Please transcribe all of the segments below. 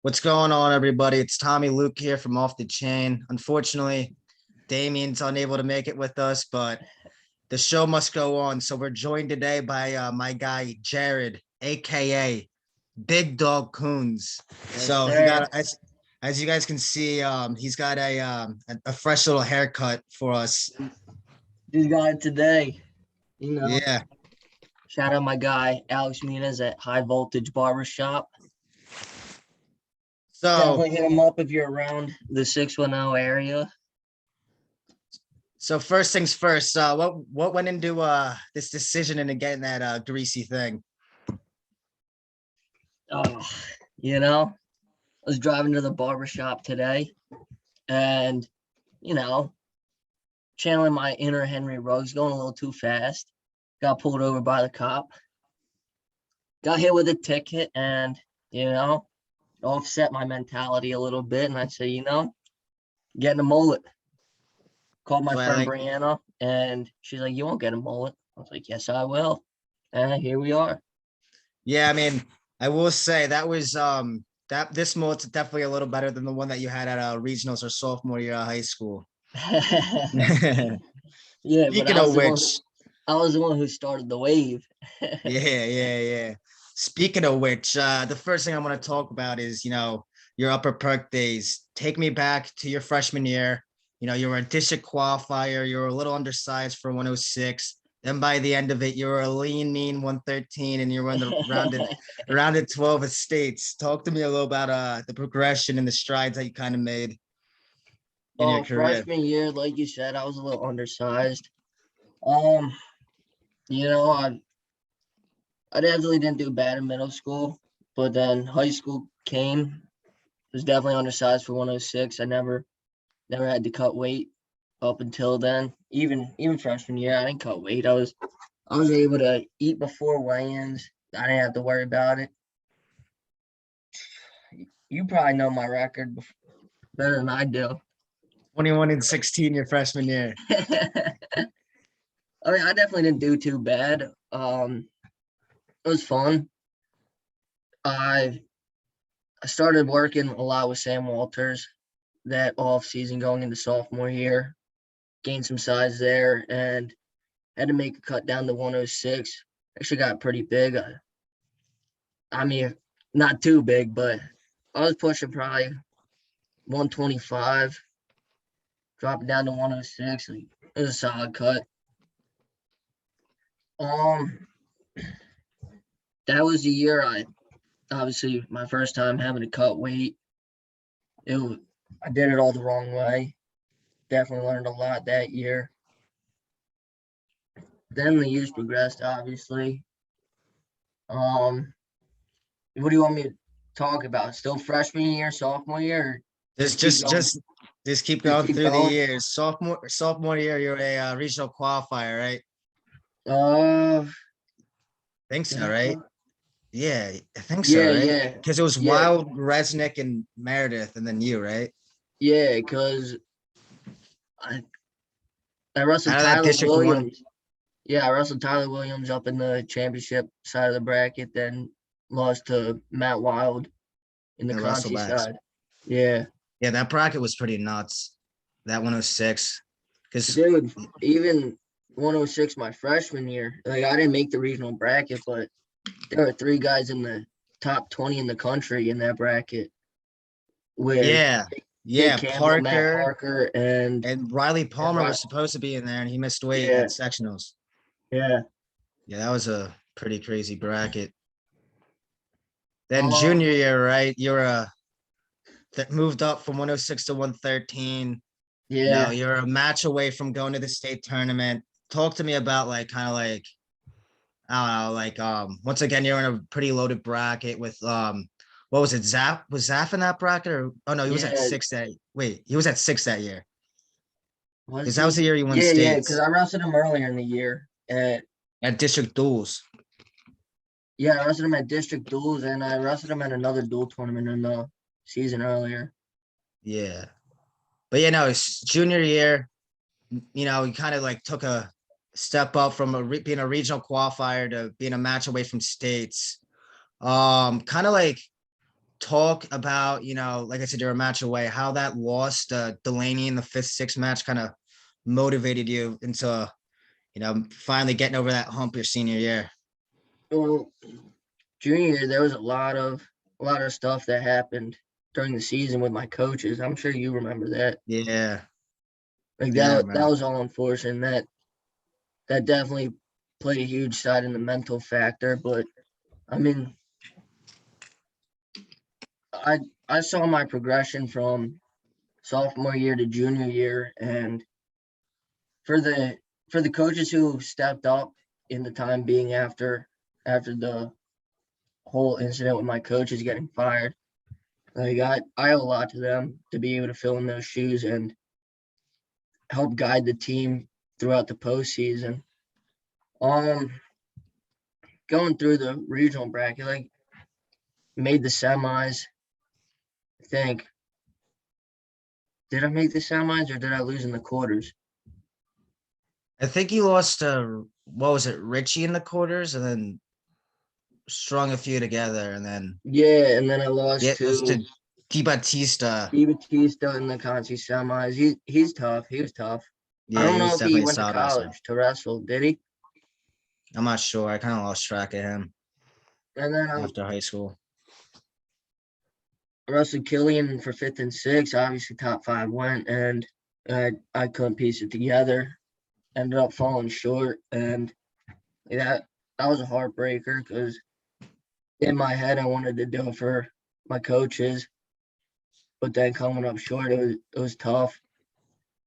What's going on, everybody? It's Tommy Luke here from Off the Chain. Unfortunately, Damien's unable to make it with us, but the show must go on. So we're joined today by my guy Jared, aka Big Dog Kuhns. Yes, So he sir. got as you guys can see, he's got a fresh little haircut for us. Just got it today. You know, Yeah. shout out my guy Alex Muniz at High Voltage Barbershop. So Definitely hit him up if you're around the 610 area. so first things first. What went into this decision into getting that greasy thing? Oh, I was driving to the barbershop today and, you know, channeling my inner Henry Ruggs, going a little too fast. Got pulled over by the cop. Got hit with a ticket and, offset my mentality a little bit. And I said, getting a mullet. Called my So I friend like Brianna, and she's like, "You won't get a mullet." I was like, "Yes, I will." And here we are. Yeah, I mean, I will say that was that this mullet's definitely a little better than the one that you had at regionals or sophomore year of high school. Yeah, but Speaking of which, I was the one who started the wave. yeah. Speaking of which, the first thing I want to talk about is, your upper perk days. Take me back to your freshman year. You were a district qualifier. You were a little undersized for 106. Then by the end of it, you were a lean, mean 113, and you were in the rounded 12 of states. Talk to me a little about the progression and the strides that you kind of made in your career. Freshman year, like you said, I was a little undersized. Um, you know, I I definitely didn't do bad in middle school, but then high school came. Was definitely undersized for 106. I never had to cut weight up until then. Even freshman year, I didn't cut weight. I was able to eat before weigh-ins. I didn't have to worry about it. You probably know my record better than I do. 21 and 16 your freshman year. I mean, I definitely didn't do too bad. It was fun. I I started working a lot with Sam Walters that off season going into sophomore year. Gained some size there and had to make a cut down to 106. Actually got pretty big. I mean, not too big, but I was pushing probably 125, dropping down to 106. It was a solid cut. Um, that was the year I obviously my first time having to cut weight. I did it all the wrong way. Definitely learned a lot that year. Then the years progressed, obviously. Um, what do you want me to talk about? Still freshman year, sophomore year, or Just just keep just going? just just keep Just going keep through the going. years. Sophomore year, you're a regional qualifier, right? Uh, Think so, right? yeah, Yeah, I think so, yeah, right? yeah, Because it was yeah, Wild, Resnick, and Meredith, and then you, right? yeah. Because I I wrestled Out of that Tyler District One, Williams. Yeah, I wrestled Tyler Williams up in the championship side of the bracket, then lost to Matt Wild in the and Russell Conti Backs. side. Yeah, Yeah, that bracket was pretty nuts. That 106, because dude. Even 106 my freshman year. Like I didn't make the regional bracket, but there were three guys in the top 20 in the country in that bracket with yeah, Jake yeah, Campbell, Matt Parker Parker, and and Riley and Palmer was supposed to be in there, and he missed weight yeah, at sectionals. yeah. Yeah, that was a pretty crazy bracket. Then Um, junior year, right? You're a that moved up from 106 to 113. yeah. You're a match away from going to the state tournament. Talk to me about like kind of like I don't know, like once again you're in a pretty loaded bracket with what was it? Zap in that bracket or oh no, he was at Yeah, six that wait, he was at six that year. was Because that was the he? year he won Yeah, because states I wrestled him earlier in the year. at district duels. Yeah, I wrestled him at district duels, and I wrestled him at another dual tournament in the season earlier. Yeah. But it's junior year, he kind of like took a step up from being a regional qualifier to being a match away from states. Kind of like talk about, like I said, you're a match away, how that loss to Delaney in the fifth, sixth match kind of motivated you into, finally getting over that hump your senior year. Well, junior year, there was a lot of stuff that happened during the season with my coaches. I'm sure you remember that. Yeah. Like Yeah, I that remember. was all unfortunate. That definitely played a huge side in the mental factor. But I mean, I I saw my progression from sophomore year to junior year, and for the coaches who stepped up in the time being after the whole incident with my coaches getting fired, like I owe a lot to them to be able to fill in those shoes and help guide the team throughout the postseason. Um, Going through the regional bracket, like made the semis. I think. Did I make the semis or did I lose in the quarters? I think you lost to, what was it, Richie in the quarters, and then strung a few together, and then Yeah, and then I lost yeah, it was to to Di Battista. Di Batista in the Conti semis. He's tough. He was tough. I Yeah, don't he know was if he definitely a went to solid wrestler. college to wrestle. Did he? I'm not sure. I kind of lost track of him And then I after high school. wrestled Killian for fifth and sixth. Obviously, top five went, and I couldn't piece it together. Ended up falling short, and that was a heartbreaker because in my head I wanted to do it for my coaches, but then coming up short, it was tough.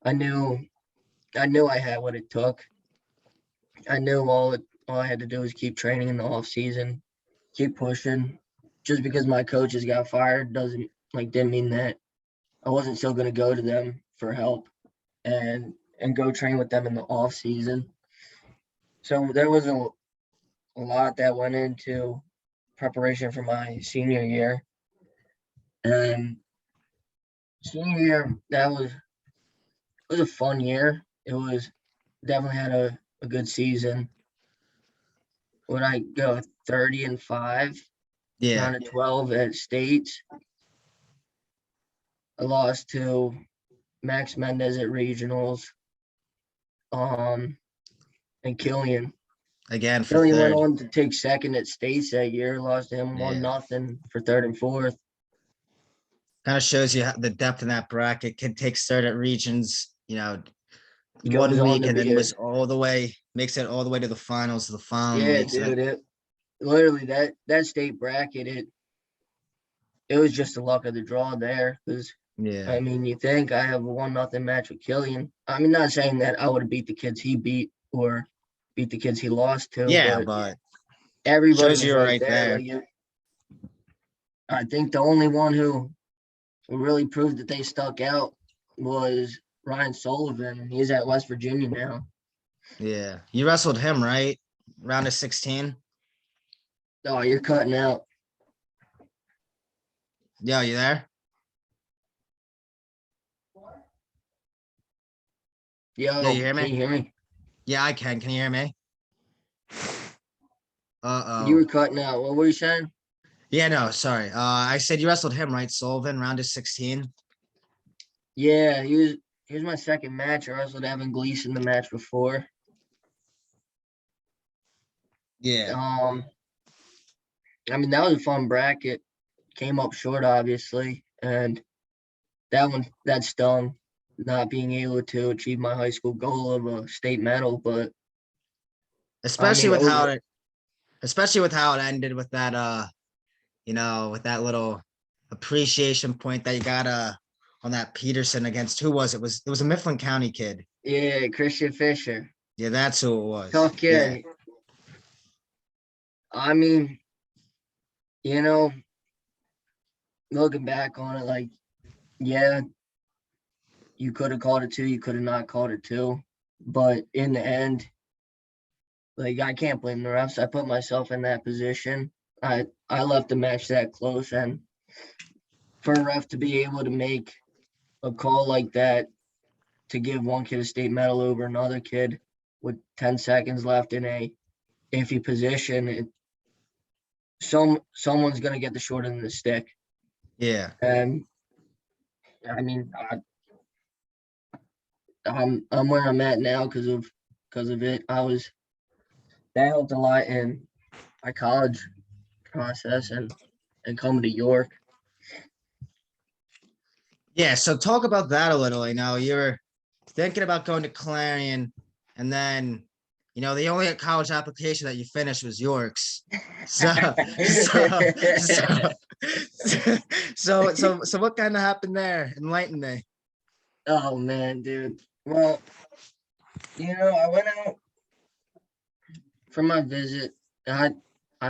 I knew I knew I had what it took. I knew all I had to do was keep training in the off season, keep pushing. Just because my coaches got fired didn't mean that I wasn't still going to go to them for help and go train with them in the off season. So there was a lot that went into preparation for my senior year. And senior year, it was a fun year. It was definitely had a good season. When I go 30-5, Yeah. down to 12 at states, I lost to Max Mendez at regionals, um, and Killian. Again for Killian went third. on to take second at states that year, lost to him one Yeah. nothing for third and fourth. Kind of shows you how the depth in that bracket can take third at regions, Goes one on week to and be then a was all the way, makes it all the way to the finals the following yeah, week. So that, dude. It literally that state bracket. It was just the luck of the draw there because yeah. I mean, you think I have a one nothing match with Killian. I mean, not saying that I would have beat the kids he beat or beat the kids he lost to, Yeah, but but everybody shows was you were right right there. there. Like I think the only one who really proved that they stuck out was Ryan Sullivan. He's at West Virginia now. Yeah. You wrestled him, right? Round of 16. Oh, you're cutting out. Yo, you there? Yeah, you Yo, hear can me? you hear me? Yeah, I can. Can you hear me? You Uh-oh. were cutting out. What were you saying? Yeah, no, sorry. I said you wrestled him, right? Sullivan, round of 16. Yeah, he was my second match. I wrestled Evan Gleason the match before. Yeah. Um, I mean that was a fun bracket. Came up short, obviously, and that stung. Not being able to achieve my high school goal of a state medal, but I Especially mean with over. how it ended with that with that little appreciation point that you got on that Peterson against, who was it? It was a Mifflin County kid. Yeah, Christian Fisher, Yeah, that's who it was. tough Yeah. kid. I mean, you know, looking back on it, like, yeah, you could have called it two, you could have not called it two, but in the end, like, I can't blame the refs. I put myself in that position. I left the match that close, and for a ref to be able to make a call like that to give one kid a state medal over another kid with 10 seconds left in a iffy position, someone's going to get the short end of the stick. Yeah. And I mean, I'm where I'm at now because of it. That helped a lot in my college process and coming to York. Yeah. So talk about that a little. You're thinking about going to Clarion, and then, the only college application that you finished was York's. So, so, so, so what kind of happened there? Enlighten me. Oh man, dude. Well, I went out for my visit. I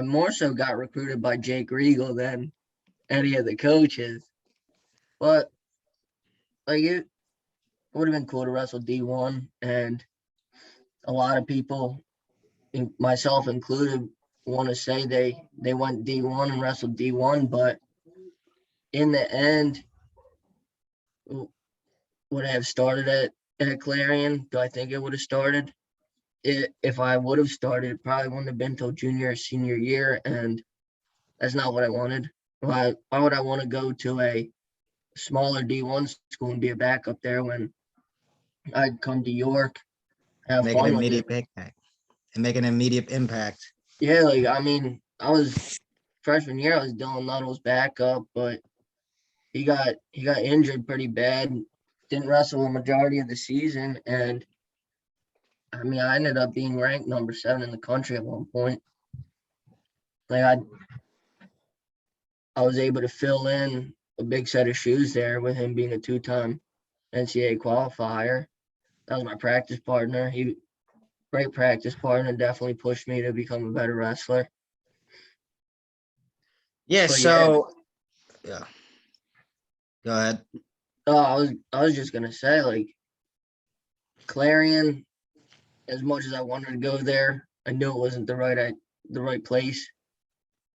more so got recruited by Jake Regal than any of the coaches. But like it would have been cool to wrestle D1, and a lot of people, myself included, want to say they went D1 and wrestled D1, but in the end, would I have started at Clarion? Do I think it would have started? If I would have started, it probably wouldn't have been till junior or senior year, and that's not what I wanted. Why would I want to go to a smaller D1 school and be a backup there when I'd come to York, have Make an fun with immediate it? impact and make an immediate impact. Yeah, like I mean, I was freshman year, I was Dylan Nuttall's backup, but he got injured pretty bad. Didn't wrestle a majority of the season, and I mean, I ended up being ranked number 7 in the country at one point. Like I was able to fill in a big set of shoes there with him being a 2-time NCAA qualifier. That was my practice partner. He great practice partner, definitely pushed me to become a better wrestler. Yeah. But yeah, So, yeah, go ahead. I was just gonna say, like, Clarion, as much as I wanted to go there, I knew it wasn't the right place.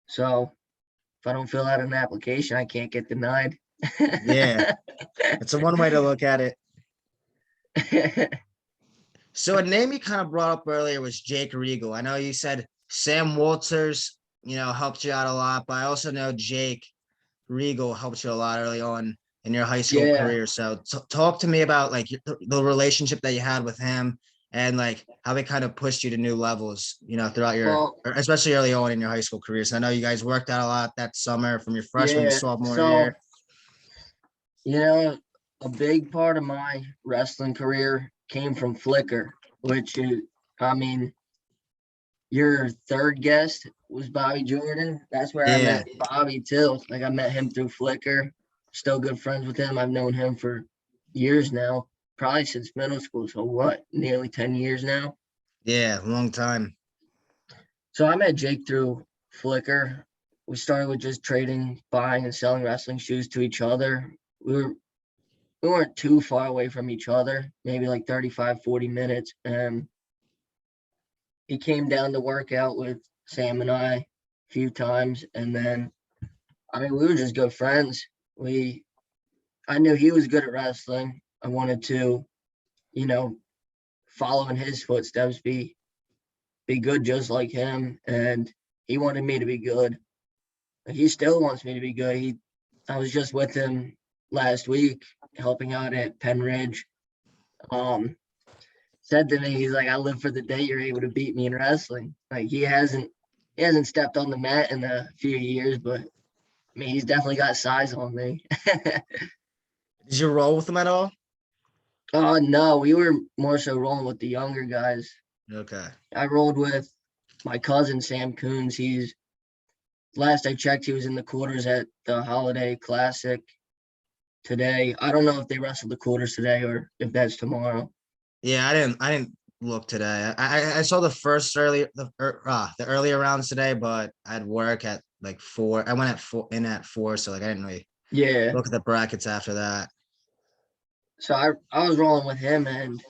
So if I don't fill out an application, I can't get denied. Yeah. It's a one way to look at it. So a name you kind of brought up earlier was Jake Regal. I know you said Sam Walters, helped you out a lot, but I also know Jake Regal helped you a lot early on in your high school Yeah. career. So talk to me about like the relationship that you had with him and like how he kind of pushed you to new levels, throughout Well, especially early on in your high school career. So I know you guys worked out a lot that summer from your freshman to yeah. sophomore So, year. you know, a big part of my wrestling career came from Flickr, which is, I mean, your third guest was Bobby Jordan. That's where I Yeah. met Bobby too. Like I met him through Flickr. Still good friends with him. I've known him for years now, probably since middle school. So what, nearly 10 years now. Yeah. Long time. So I met Jake through Flickr. We started with just trading, buying and selling wrestling shoes to each other. We weren't too far away from each other, maybe like 35, 40 minutes. And he came down to work out with Sam and I a few times. And then, I mean, we were just good friends. I knew he was good at wrestling. I wanted to, you know, follow in his footsteps, be good just like him. And he wanted me to be good. He still wants me to be good. I was just with him last week, helping out at Penn Ridge. Um, Said to me, he's like, I live for the day you're able to beat me in wrestling. Like he hasn't stepped on the mat in a few years, but I mean he's definitely got size on me. Did you roll with him at all? Oh no, we were more so rolling with the younger guys. Okay. I rolled with my cousin Sam Kuhns. He's last I checked, he was in the quarters at the Holiday Classic today. I don't know if they wrestled the quarters today or if that's tomorrow. Yeah, I didn't look today. I saw the first the earlier rounds today, but I had work at like 4. I went at 4, so like I didn't really Yeah. look at the brackets after that. So I was rolling with him and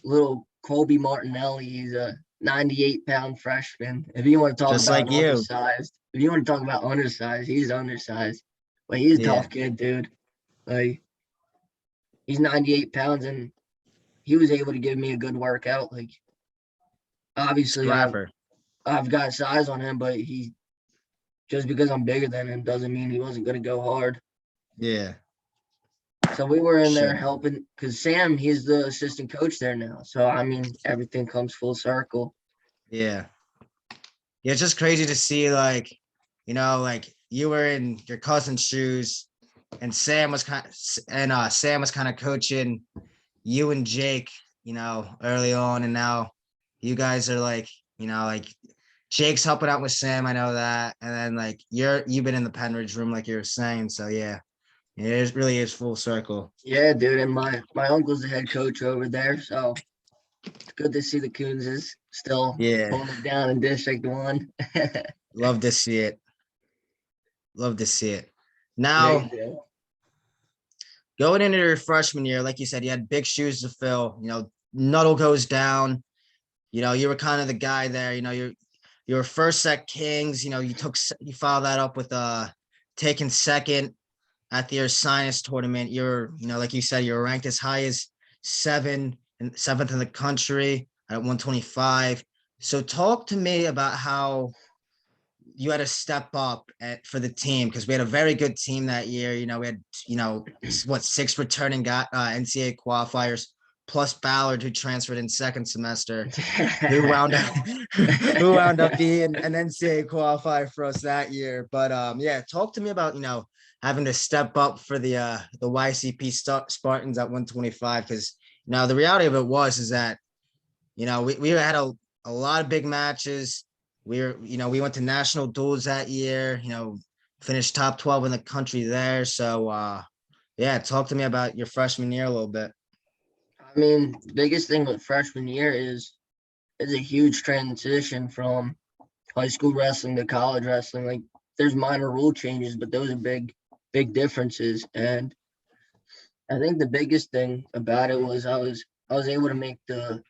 little Colby Martinelli. He's a 98-pound freshman. Just like you. If you want to talk about undersized, he's undersized. But he's a Yeah. tough kid, dude. Like he's 98 pounds and he was able to give me a good workout. Like obviously Scrapper. I've got size on him, but he just because I'm bigger than him doesn't mean he wasn't gonna go hard. Yeah. So we were in there Sure. helping because Sam, he's the assistant coach there now. So I mean, everything comes full circle. Yeah. Yeah, it's just crazy to see like, like you were in your cousin's shoes and Sam was kind of coaching you and Jake, early on, and now you guys are like, like Jake's helping out with Sam, I know that. And then like you've been in the Penridge room like you were saying. So yeah, it really is full circle. Yeah, dude, and my uncle's the head coach over there, so it's good to see the Kuhns is still Yeah. holding it down in District One. Love to see it. Love to see it. They Now, do. going into your freshman year, like you said, you had big shoes to fill. Nuttall goes down. You were kind of the guy there. You were first at Kings. You followed that up with taking second at the Ursinus tournament. Like you said, you were ranked as high as seventh in the country at 125. So talk to me about how you had to step up for the team, because we had a very good team that year. We had, six returning NCAA qualifiers plus Ballard, who transferred in second semester, who wound up who wound up being an NCAA qualifier for us that year. But yeah, talk to me about having to step up for the YCP Spartans at 125, because the reality of it is that we had a lot of big matches. We went to national duels that year, finished top 12 in the country there. So yeah, talk to me about your freshman year a little bit. I mean, biggest thing with freshman year is a huge transition from high school wrestling to college wrestling. Like there's minor rule changes, but those are big differences. And I think the biggest thing about it was I was able to make the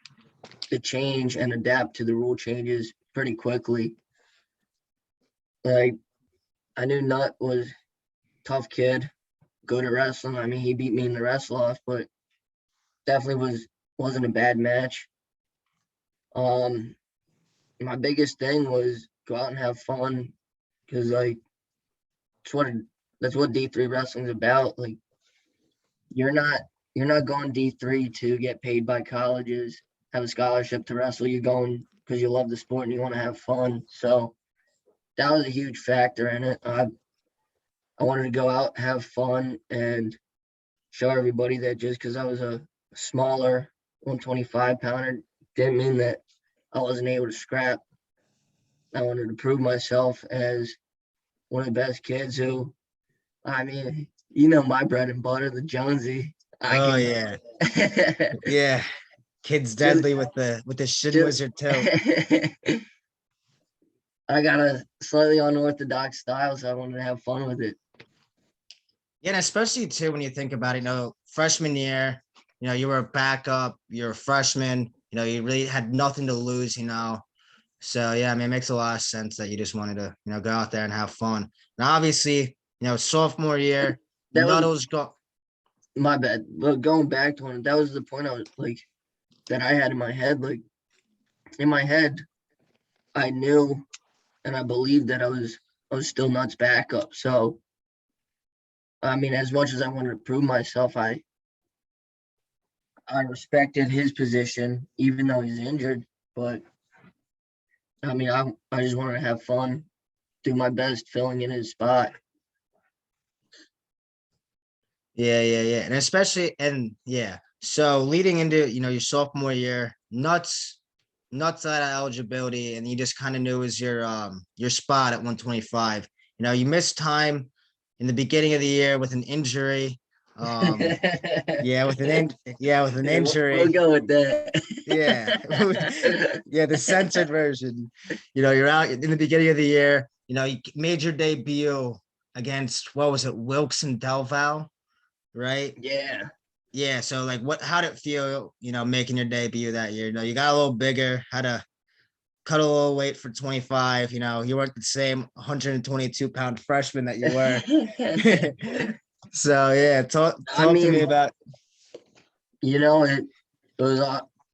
change and adapt to the rule changes pretty quickly. Like I knew Nut was tough kid, good at wrestling. I mean, he beat me in the wrestle off, but definitely wasn't a bad match. Um, my biggest thing was go out and have fun because like that's what that's what D3 wrestling's about. Like you're not you're not going D3 to get paid by colleges, have a scholarship to wrestle. You're going because you love the sport and you want to have fun. So that was a huge factor in it. I wanted to go out, have fun, and show everybody that just because I was a smaller 125 pounder didn't mean that I wasn't able to scrap. I wanted to prove myself as one of the best kids who, I mean, my bread and butter, the Jonesy. I Oh can yeah, yeah. Kid's just, deadly with the shin just wizard too. I got a slightly unorthodox style, so I wanted to have fun with it. Yeah, and especially too when you think about it, freshman year, you were a backup, you're a freshman, you really had nothing to lose. So yeah, I mean, it makes a lot of sense that you just wanted to, go out there and have fun. And obviously, sophomore year, That was Nuttall's go. my bad. But going back to it, that was the point I was like that I had in my head. Like in my head, I knew and I believed that I was still Nuts backup. So I mean, as much as I wanted to prove myself, I respected his position, even though he's injured. But I mean, I just wanted to have fun, do my best filling in his spot. Yeah, yeah, yeah. And yeah. So leading into, your sophomore year, nuts out of eligibility, and you just kind of knew it was your spot at 125. You missed time in the beginning of the year with an injury. Um, yeah, with an Yeah, we'll injury. go with that. Yeah. Yeah, the censored version. You're out in the beginning of the year, you made your debut against, what was it, Wilkes and Delval, right? Yeah. Yeah, so like how did it feel, making your debut that year? You got a little bigger, had to cut a little weight for 25. You weren't the same 122-pound freshman that you were. So yeah, talk I talk to me mean, about. you know, it was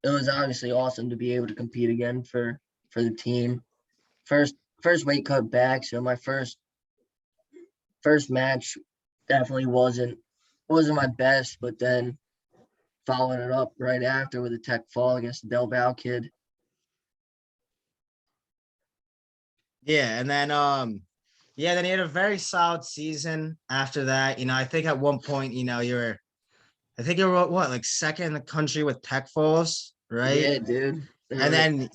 it was obviously awesome to be able to compete again for the team. First weight cut back, so my first match definitely wasn't my best, but then following it up right after with a tech fall against the Del Val kid. Yeah, and then yeah, then he had a very solid season after that. I think at one point, I think you were what, like second in the country with tech falls, right? Yeah, dude. And then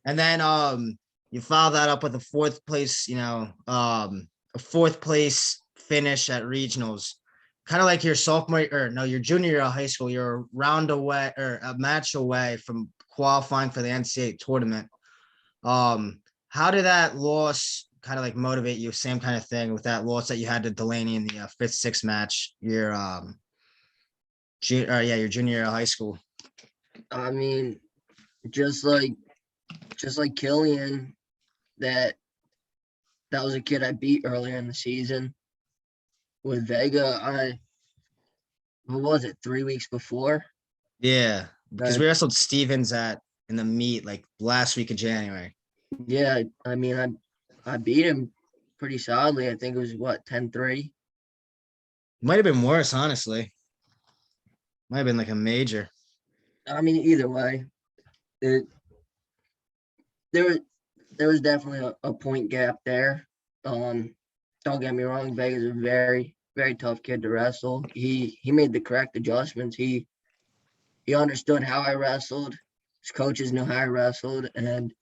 and then you follow that up with a fourth place, a fourth place finish at regionals. Kind of like your sophomore or no, your junior year of high school, you're a round away or a match away from qualifying for the NCAA tournament. Um, how did that loss kind of like motivate you? Same kind of thing with that loss that you had to Delaney in the fifth, sixth match. Your junior year of high school. I mean, just like Killian, that was a kid I beat earlier in the season. With Vega, what was it, 3 weeks before? Yeah, because Uh, we wrestled Stevens in the meet like last week of January. yeah, I mean, I beat him pretty solidly. I think it was what, 10-3. Might have been worse, honestly. Might have been like a major. I mean, either way, it there was there was definitely a point gap there. Um, don't get me wrong, Vega's a very, very tough kid to wrestle. He made the correct adjustments. He understood how I wrestled. His coaches knew how I wrestled, and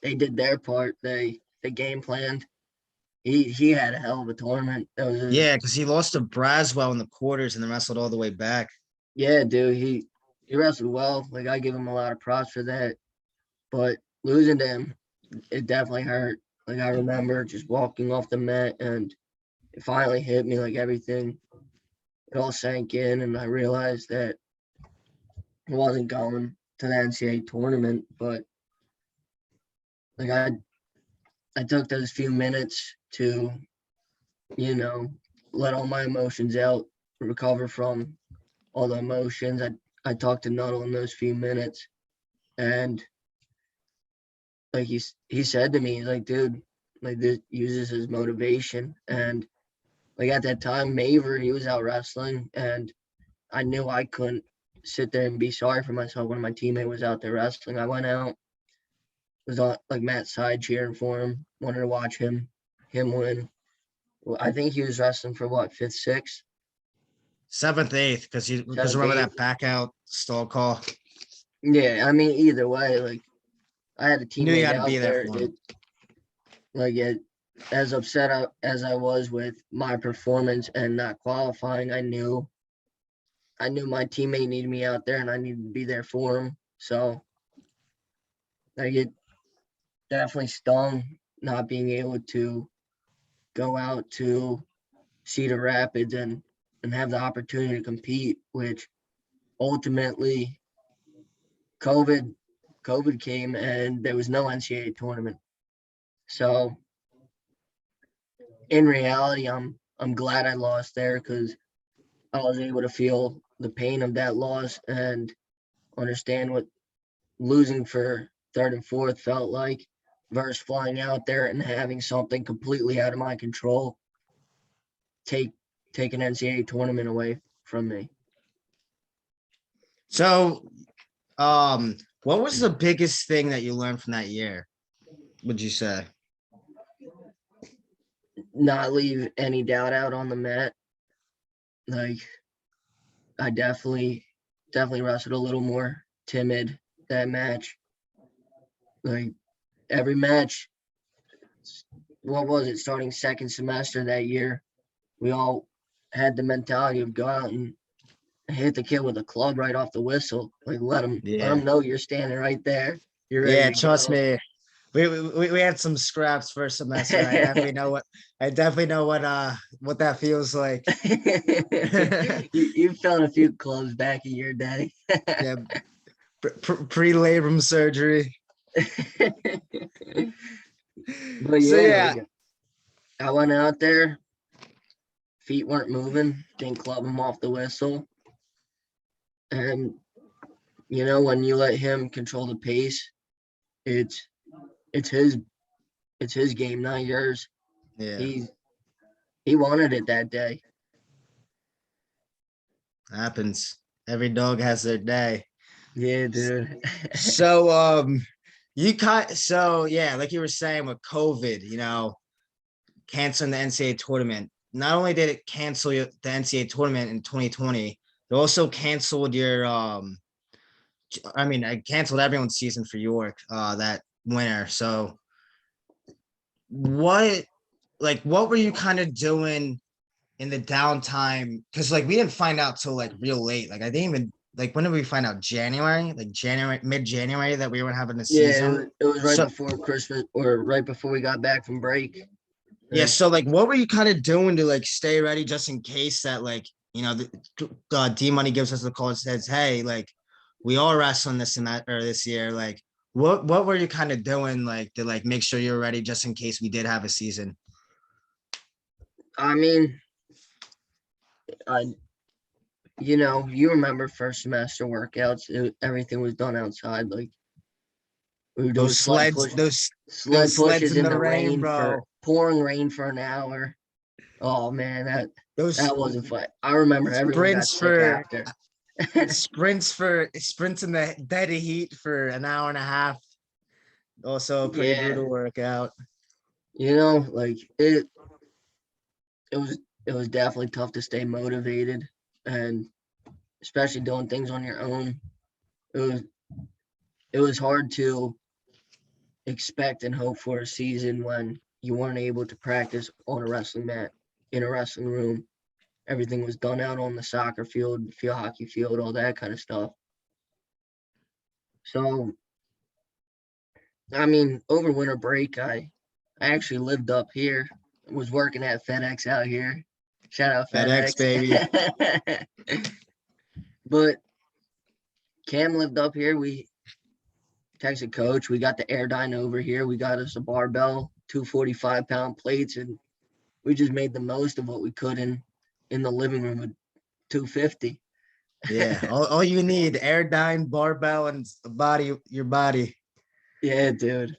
they did their part. They game planned. He had a hell of a tournament. That was Yeah, because he lost to Braswell in the quarters and then wrestled all the way back. yeah, dude. He wrestled well. Like, I give him a lot of props for that. But losing to him, it definitely hurt. Like, I remember just walking off the mat, and it finally hit me. Like, everything, it all sank in, and I realized that I wasn't going to the NCAA tournament. But like, I took those few minutes to, you know, let all my emotions out, recover from all the emotions. I talked to Nuttall in those few minutes, and like he said to me, he's like, dude, like, this uses as motivation. And like, at that time, Maver, he was out wrestling, and I knew I couldn't sit there and be sorry for myself when my teammate was out there wrestling. I went out, was on like Matt's side cheering for him, wanted to watch him win. Well, I think he was wrestling for what, fifth, sixth, Seventh, eighth, because seventh, remember eighth. that back out stall call. Yeah, I mean, either way, like, I had a You knew you teammate had to be out there there. for him. As upset as I was with my performance and not qualifying, I knew my teammate needed me out there, and I needed to be there for him. So like, it definitely stung not being able to go out to Cedar Rapids and have the opportunity to compete, which ultimately COVID COVID came and there was no NCAA tournament. So in reality, I'm glad I lost there, because I was able to feel the pain of that loss and understand what losing for third and fourth felt like, versus flying out there and having something completely out of my control take take an NCAA tournament away from me. So, what was the biggest thing that you learned from that year? Would you say? Not leave any doubt out on the mat. Like, I definitely wrestled a little more timid that match. Like, every match, what was it, starting second semester that year, we all had the mentality of go out and hit the kid with a club right off the whistle. Like, let Yeah, him know you're standing right there. You're ready yeah. to Trust go. me, we had some scraps first semester. I definitely know what that feels like. You've felt a few clubs back in your day. Yeah, pre-labrum surgery. But So yeah, yeah, like, I went out there, feet weren't moving, didn't club him off the whistle. And when you let him control the pace, it's it's his it's his game, not yours. yeah. He he wanted it that day. Happens. Every dog has their day. Yeah, dude. So so yeah, like you were saying with COVID, canceling the NCAA tournament. Not only did it cancel the NCAA tournament in 2020, it also canceled your I mean, I canceled everyone's season for York that winter. So what what were you kind of doing in the downtime? Because like we didn't find out till like real late. Like I didn't even like when did we find out? January, like January, mid-January that we were having a Yeah, season. it was right So before Christmas or right before we got back from break. yeah, Like, so like what were you kind of doing to like stay ready just in case that D Money gives us the call and says, hey, like we are wrestling this and that or this year. Like what were you kind of doing like to like make sure you're ready just in case we did have a season? I mean, I you remember first semester workouts, everything was done outside. Like we were doing Those sleds, those sled sleds pushes in in the the rain, rain bro. for pouring rain for an hour. Oh man, Those that wasn't fun. I remember everyone got sprints sick for after. sprints in the dead of heat for an hour and a half. Also a pretty Yeah, brutal workout. like it was definitely tough to stay motivated, and especially doing things on your own. It was it was hard to expect and hope for a season when you weren't able to practice on a wrestling mat in a wrestling room. Everything was done out on the soccer field, field hockey field, all that kind of stuff. So, I mean, over winter break, I actually lived up here, was working at FedEx out here. Shout out FedEx FedEx. baby. But Cam lived up here. We texted coach. We got the Airdyne over here. We got us a barbell, 245-pound plates, and we just made the most of what we could in the living room with 250. Yeah, all you need, Airdyne, barbell, and your body. Yeah, dude.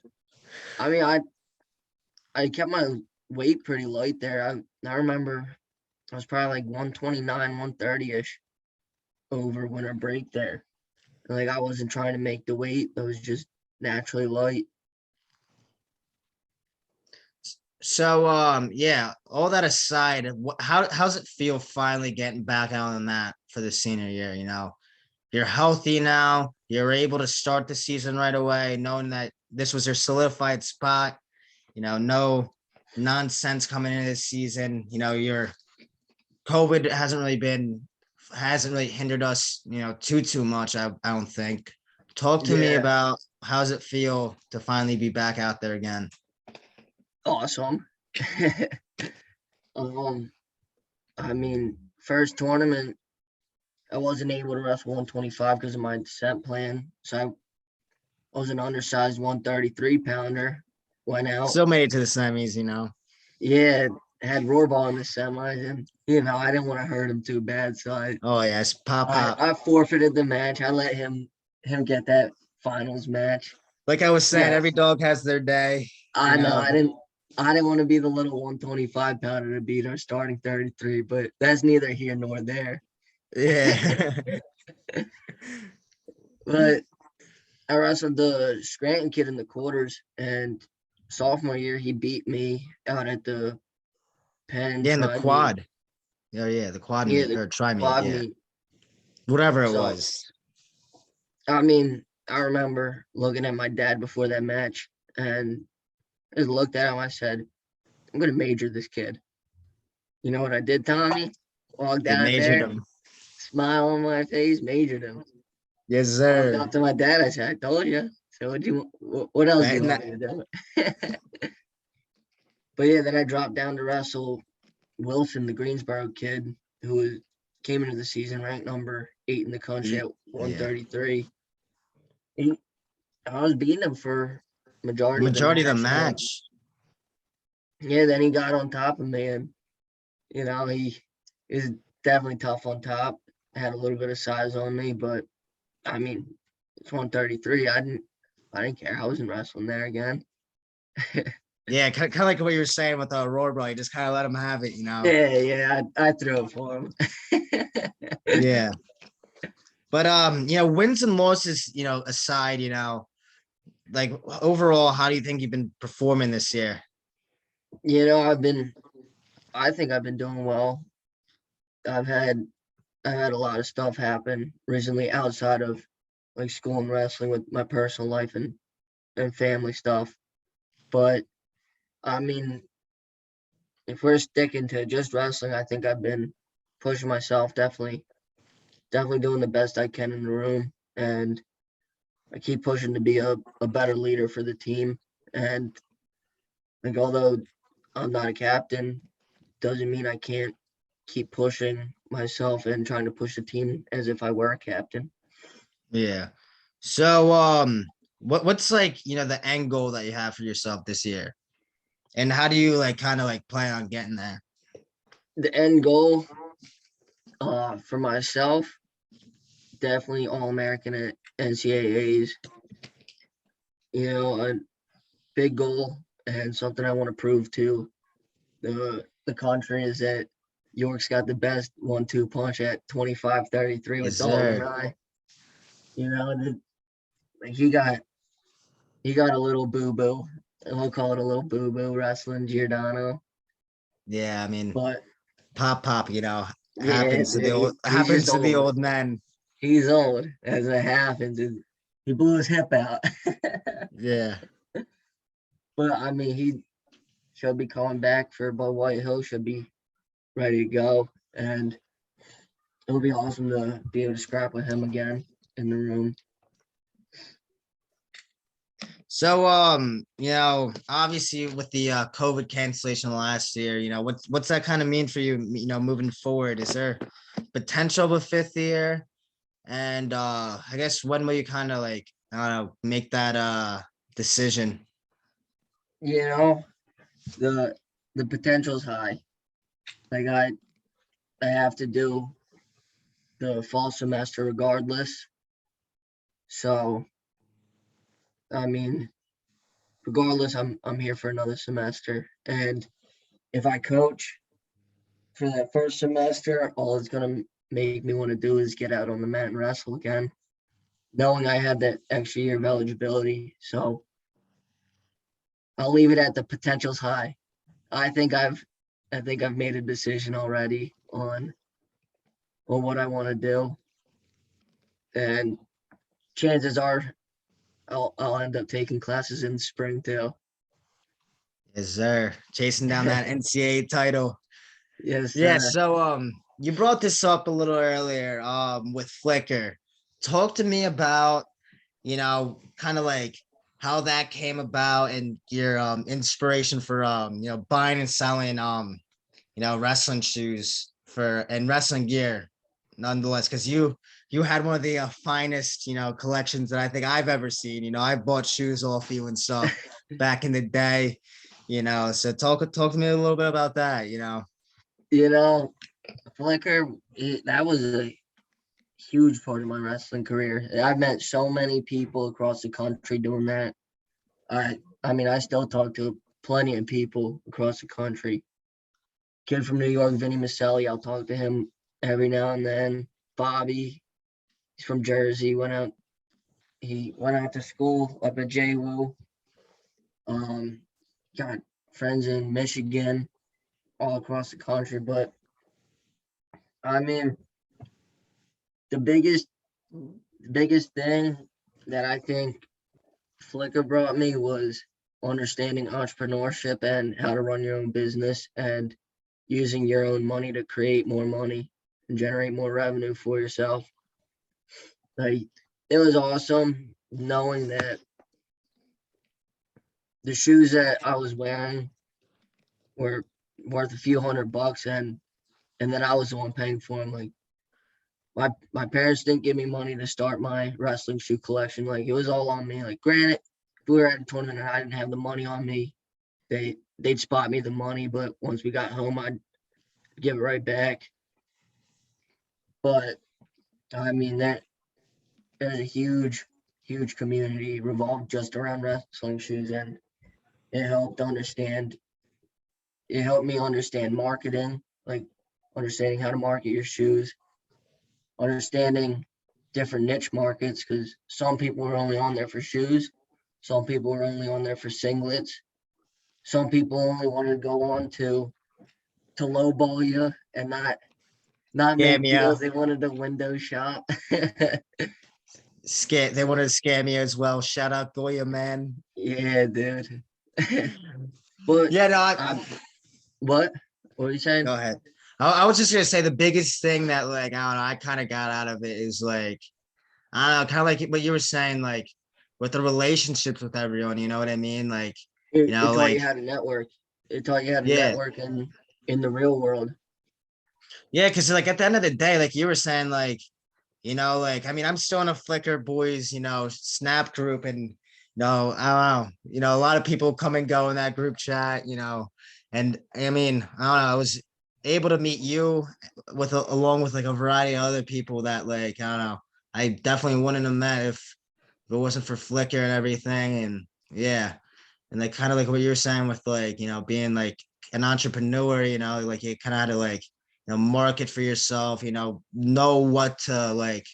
I mean, I kept my weight pretty light there. I remember I was probably like 129, 130 ish over winter break there. And like I wasn't trying to make the weight; I was just naturally light. So yeah, all that aside, how's it feel finally getting back out on that for the senior year? You're healthy now. You're able to start the season right away, knowing that this was your solidified spot. No nonsense coming into this season. Your COVID hasn't really hindered us, too much. I don't think. Talk to me Yeah, about how's it feel to finally be back out there again. awesome. um, I mean, first tournament, I wasn't able to wrestle 125 because of my descent plan. So I was an undersized 133 pounder. Went out. Still made it to the semis. Yeah, had Rohrball in the semis, and I didn't want to hurt him too bad, so Oh yes, pop I, pop. I forfeited the match. I let him get that finals match. Like I was saying, Yeah, every dog has their day. You I know. know. I didn't want to be the little 125 pounder to beat our starting 33, but that's neither here nor there. Yeah. But I wrestled the Scranton kid in the quarters, and sophomore year he beat me out at the Penn Yeah, in the Tri meet. quad. Oh yeah, the quad Yeah, meet the or try meet. quad Yeah, meet. whatever it So was. I mean, I remember looking at my dad before that match, and I just looked at him. I said, "I'm gonna major this kid." You know what I did, Tommy? Walked You out majored there, them. smile on my face, majored him. Yes, Walked sir. up to my dad. I said, "I told you." So what else do you Betting want that. me to do? But yeah, then I dropped down to wrestle Wilson, the Greensboro kid, came into the season ranked number 8 in the country at Yeah, 133. He, I was beating him for the majority of the majority of the match, and then match. yeah, then he got on top of me, and he is definitely tough on top. Had a little bit of size on me, but I mean, it's 133. I didn't care. I wasn't wrestling there again. Yeah, kind of like what you were saying with Aurora, bro. You just kind of let him have it, you know. Yeah, I threw it for him. Yeah. But wins and losses, aside, like overall, how do you think you've been performing this year? You know, I think I've been doing well. I've had I've had a lot of stuff happen recently outside of like school and wrestling with my personal life and family stuff. But I mean, if we're sticking to just wrestling, I think I've been pushing myself, definitely doing the best I can in the room. And I keep pushing to be a better leader for the team. And like although I'm not a captain, doesn't mean I can't keep pushing myself and trying to push the team as if I were a captain. Yeah. So what's like, the end goal that you have for yourself this year? And how do you like kind of like plan on getting there? The end goal for myself, definitely All American at NCAAs. You know, a big goal and something I want to prove to the country is that York's got the best 1-2 punch at 25-33 with Yes, Dalton and sir. I. You know, like he got a little boo boo. We'll call it a little boo boo wrestling Giordano. Yeah, I mean, But pop, yeah, he's happens just to the old. old men. He's old as it happens. And he blew his hip out. Yeah. But I mean, he should be coming back for Bud White Hill, should be ready to go. And it'll be awesome to be able to scrap with him again in the room. So obviously with the COVID cancellation last year, what's that kind of mean for you, moving forward? Is there potential of a fifth year? And I guess when will you kind of like, I don't know, make that decision? You know, the the potential's high. Like I have to do the fall semester regardless. So I mean, regardless, I'm here for another semester. And if I coach for that first semester, all it's gonna make me want to do is get out on the mat and wrestle again, knowing I have that extra year of eligibility. So I'll leave it at the potential's high. I think I've I think I've made a decision already on what I want to do, and chances are I'll end up taking classes in the spring too. Is sir. Chasing down that NCAA title. Yes, Yeah, sir. so you brought this up a little earlier with Flickr. Talk to me about, kind of like how that came about and your inspiration for buying and selling wrestling shoes for and wrestling gear nonetheless, because you had one of the finest collections that I think I've ever seen. I bought shoes off you and stuff back in the day. So talk to me a little bit about that. You know, Flickr, that was a huge part of my wrestling career. I've met so many people across the country doing that. I mean, I still talk to plenty of people across the country. Kid from New York, Vinny Maselli, I'll talk to him every now and then. Bobby, he's from Jersey, he went out to school up at JWU. Um, got friends in Michigan, all across the country. But I mean, the biggest thing that I think Flickr brought me was understanding entrepreneurship and how to run your own business and using your own money to create more money and generate more revenue for yourself. Like it was awesome knowing that the shoes that I was wearing were worth a few $100 and then I was the one paying for them. Like my parents didn't give me money to start my wrestling shoe collection. Like it was all on me. Like granted, if we were at a tournament and I didn't have the money on me, they'd spot me the money, but once we got home, I'd give it right back. But I mean there's a huge community revolved just around wrestling shoes, and It helped understand. It helped me understand marketing, like understanding how to market your shoes, understanding different niche markets because some people were only on there for shoes, some people were only on there for singlets, some people only wanted to go on to lowball you and not Scam make you. deals. They wanted to window shop. They wanted to scam you as well. Shout out Goya, man. Yeah, dude. But Yeah, no, um, what? What are you saying? go ahead. I was just gonna say the biggest thing that like I don't know, I kind of got out of it is like I don't know, kind of like what you were saying, like with the relationships with everyone, you know what I mean? Like, It taught you like how to network. It taught you how to yeah, network in the real world. yeah, because like at the end of the day, like you were saying, like like I mean, I'm still in a Flickr boys, Snap group, and I don't know, a lot of people come and go in that group chat, and I mean, I don't know, I was able to meet you along with like a variety of other people that like I don't know, I definitely wouldn't have met if it wasn't for Flickr and everything, and yeah, and like kind of like what you were saying with like being like an entrepreneur, like you kind of had to like market for yourself, know what to like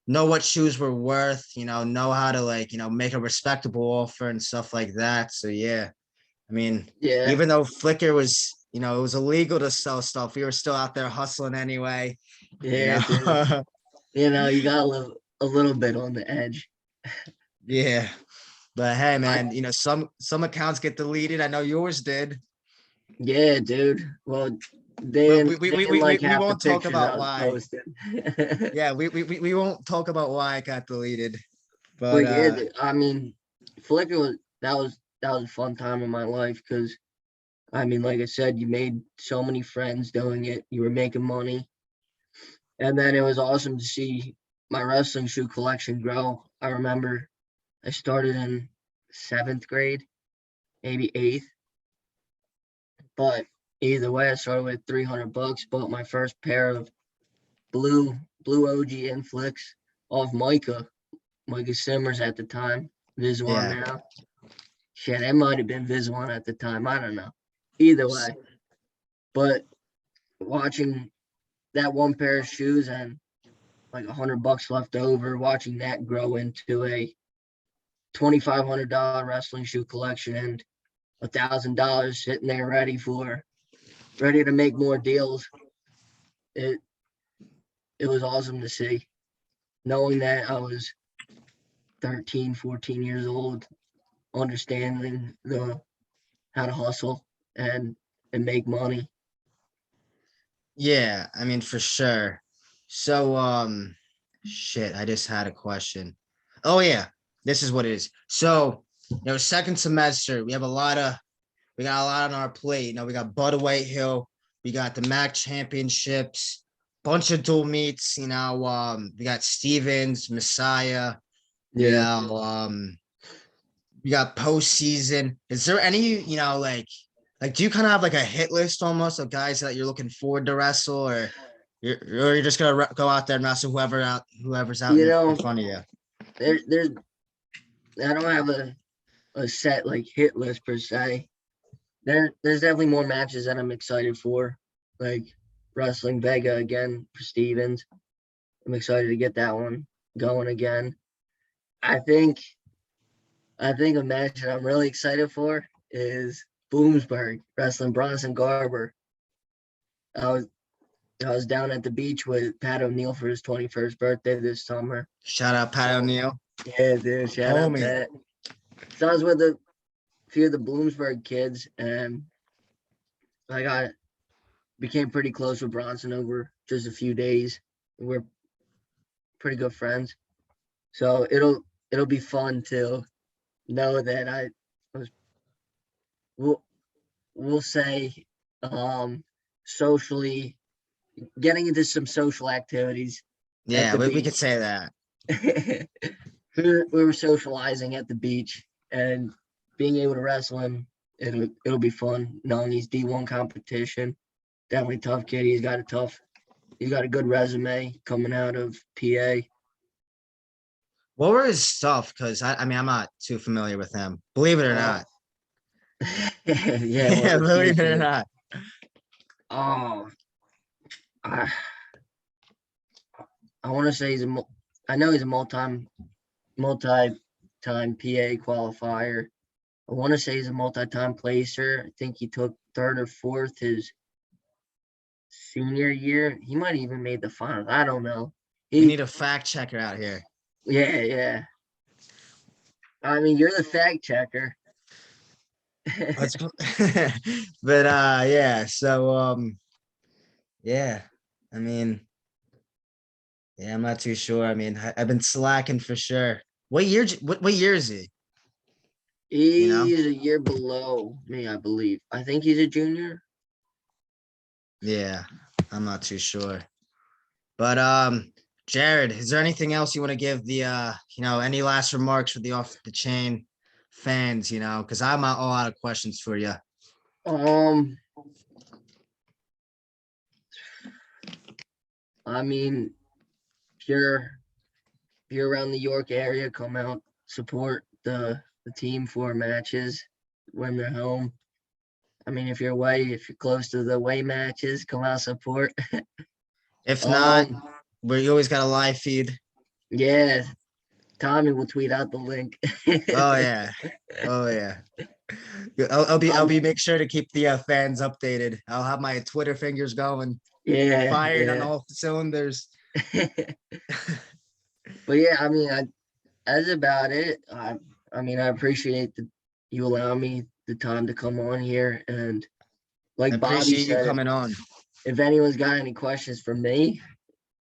know what shoes were worth, know how to like, make a respectable offer and stuff like that. So yeah, I mean, Yeah, even though Flickr was, it was illegal to sell stuff, we were still out there hustling anyway, you yeah, dude. know. You gotta live a little bit on the edge. Yeah. But hey I man, some accounts get deleted. I know yours did. Yeah, dude. Well, But we we, they we, didn't we, like we we half the won't talk pictures I about was why. posting. Yeah, we won't talk about why it got deleted. But But yeah, I mean, Flickr was a fun time in my life because I mean, like I said, you made so many friends doing it. You were making money, and then it was awesome to see my wrestling shoe collection grow. I remember I started in seventh grade, maybe eighth, but either way, I started with $300. Bought my first pair of blue OG Inflicts off Micah Simmers at the time, Visuan yeah. now. Shit, it might have been Visuan at the time. I don't know. Either way, but watching that one pair of shoes and like $100 left over, watching that grow into a $2,500 wrestling shoe collection and $1,000 sitting there ready to make more deals. It it was awesome to see, knowing that I was 13, 14 years old, understanding the how to hustle and make money. Yeah, I mean for sure. So shit, I just had a question. Oh yeah, this is what it is. So, second semester, we got a lot on our plate. We got Bud White Hill, we got the MAC championships, bunch of dual meets, we got Stevens, Messiah, you Yeah. know, we got postseason. Is there any, like do you kind of have like a hit list almost of guys that you're looking forward to wrestle, or you're just gonna go out there and wrestle whoever's out You in know, front of you? there's I don't have a set like hit list per se. There's definitely more matches that I'm excited for, like wrestling Vega again for Stevens. I'm excited to get that one going again. I think I think a match that I'm really excited for is Bloomsburg wrestling Bronson Garber. I was I was down at the beach with Pat O'Neill for his 21st birthday this summer. Shout out Pat So O'Neill, yeah, dude, shout out homie. Pat. So I was with a few of the Bloomsburg kids, and I got became pretty close with Bronson over just a few days. We're pretty good friends, so it'll be fun to know that I was we'll we'll say socially getting into some social activities at Yeah, the we could beach. say that. We were socializing at the beach and being able to wrestle him. It'll be fun knowing he's D1 competition. Definitely tough kid. He's got a good resume coming out of PA. What were his stuff? Because I mean, I'm not too familiar with him. Believe it or Uh, not. Yeah, one Yeah, of the few believe it or things. not. Oh, I I want to say I know he's a multi-time PA qualifier. I want to say he's a multi-time placer. I think he took third or fourth his senior year. He might have even made the finals. I don't know. We need He, a fact checker out here. yeah, yeah. I mean, you're the fact checker. Let's but yeah, so yeah. I mean, yeah, I'm not too sure. I mean, I've been slacking for sure. What year is he? You know? He's a year below me, I believe. I think he's a junior. Yeah, I'm not too sure. But Jared, is there anything else you want to give the any last remarks for the off the chain fans, because I'm all out of questions for you. Um, I mean, if you're around the York area, come out, support the team for matches when they're home. I mean, if you're close to the away matches, come out support. If not, Um, we always got a live feed. yeah, Tommy will tweet out the link. Oh yeah. Oh yeah. I'll be Um, make sure to keep the fans updated. I'll have my Twitter fingers going, yeah, firing on yeah. all cylinders. But yeah, I mean, that's about it. I mean, I appreciate you allow me the time to come on here. And I like Bobby appreciate you said, coming on. if anyone's got any questions for me,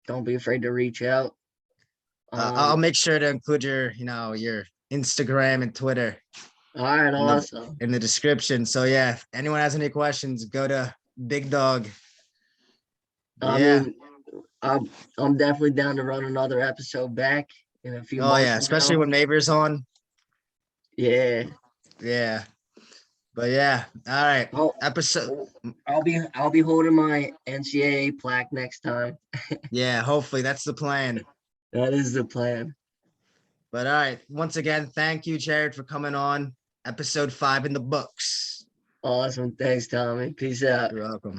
don't be afraid to reach out. I'll Um, make sure to include your Instagram and Twitter all right, in the awesome. in the description. So yeah, if anyone has any questions, go to Big Dog. But I yeah, mean, I'm definitely down to run another episode back in a few oh months yeah, from especially now. when Maver's on. Yeah, Yeah, but yeah, all right. I'll Episode. I'll be holding my NCAA plaque next time. Yeah, hopefully that's the plan. That is the plan. But all right, once again, thank you, Jared, for coming on. Episode 5 in the books. Awesome. Thanks, Tommy. Peace out. You're welcome.